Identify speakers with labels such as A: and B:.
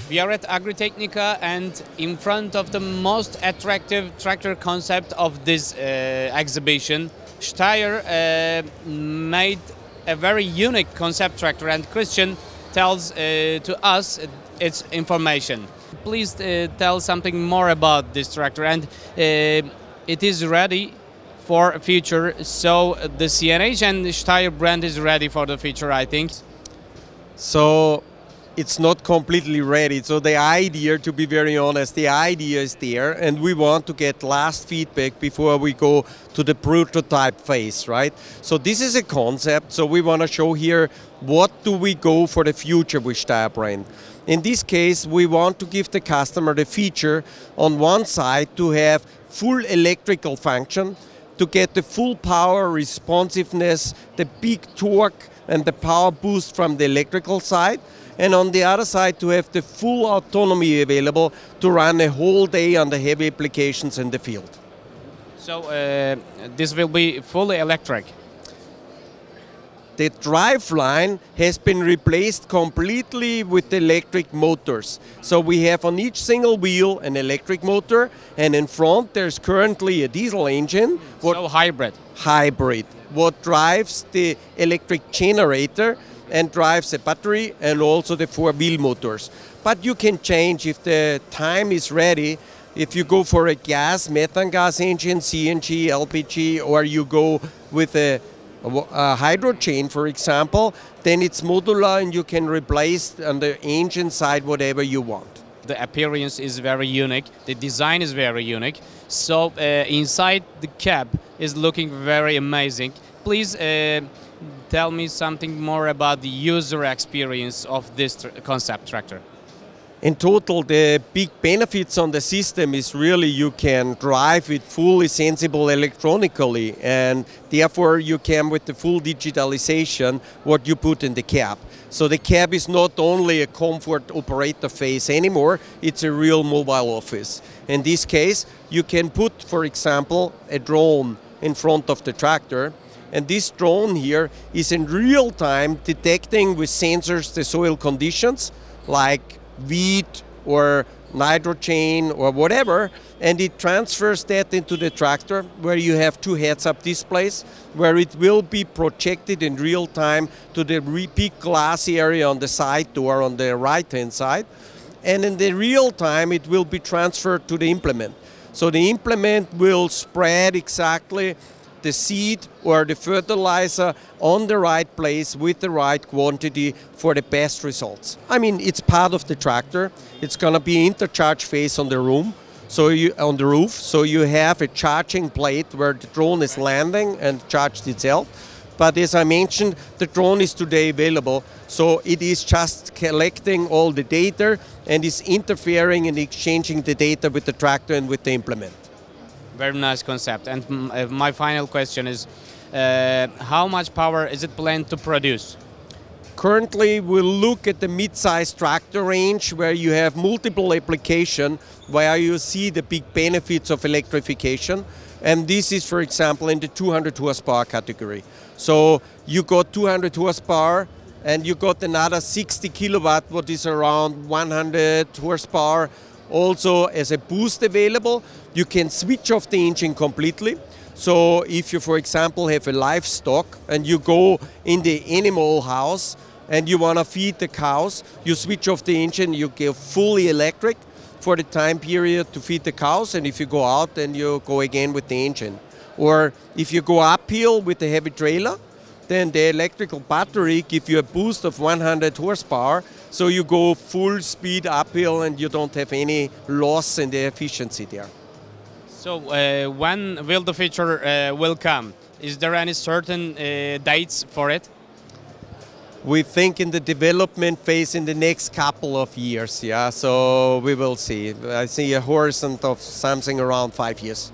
A: We are at Agritechnica and in front of the most attractive tractor concept of this exhibition. Steyr made a very unique concept tractor and Christian tells to us its information. Please tell something more about this tractor, and it is ready for future, so the CNH and Steyr brand is ready for the future, I think.
B: So it's not completely ready. So the idea, to be very honest, the idea is there, and we want to get last feedback before we go to the prototype phase, right? So this is a concept, so we want to show here what do we go for the future with Steyr brand. In this case, we want to give the customer the feature on one side to have full electrical function, to get the full power, responsiveness, the big torque and the power boost from the electrical side, and on the other side to have the full autonomy available to run a whole day on the heavy applications in the field.
A: So this will be fully electric?
B: The driveline has been replaced completely with electric motors. So we have on each single wheel an electric motor, and in front there's currently a diesel engine.
A: So hybrid?
B: Hybrid. What drives the electric generator and drives the battery and also the four-wheel motors. But you can change if the time is ready. If you go for a gas, methane gas engine, CNG, LPG, or you go with a hydrogen, for example, then it's modular and you can replace on the engine side whatever you want.
A: The appearance is very unique, the design is very unique, so inside the cab is looking very amazing. Please tell me something more about the user experience of this concept tractor.
B: In total, the big benefits on the system is really you can drive it fully sensible electronically, and therefore you can with the full digitalization what you put in the cab. So the cab is not only a comfort operator phase anymore, it's a real mobile office. In this case, you can put, for example, a drone in front of the tractor, and this drone here is in real time detecting with sensors the soil conditions like wheat or nitrogen or whatever, and it transfers that into the tractor where you have two heads-up displays where it will be projected in real time to the big glass area on the side door on the right-hand side, and in the real time it will be transferred to the implement. So the implement will spread exactly the seed or the fertilizer on the right place with the right quantity for the best results. I mean, it's part of the tractor. It's going to be intercharge phase on the room, on the roof. So you have a charging plate where the drone is landing and charged itself. But as I mentioned, the drone is today available. So it is just collecting all the data and is interfering and exchanging the data with the tractor and with the implement.
A: Very nice concept. And my final question is, how much power is it planned to produce?
B: Currently, we'll look at the mid-size tractor range where you have multiple application, where you see the big benefits of electrification. And this is, for example, in the 200 horsepower category. So you got 200 horsepower and you got another 60 kilowatt, what is around 100 horsepower, also as a boost available. You can switch off the engine completely. So if you, for example, have a livestock and you go in the animal house and you want to feed the cows, you switch off the engine, you go fully electric for the time period to feed the cows, and if you go out, then you go again with the engine. Or if you go uphill with the heavy trailer, then the electrical battery gives you a boost of 100 horsepower, so you go full speed uphill and you don't have any loss in the efficiency there.
A: So when will the feature will come? Is there any certain dates for it?
B: We think in the development phase in the next couple of years, yeah, so we will see. I see a horizon of something around 5 years.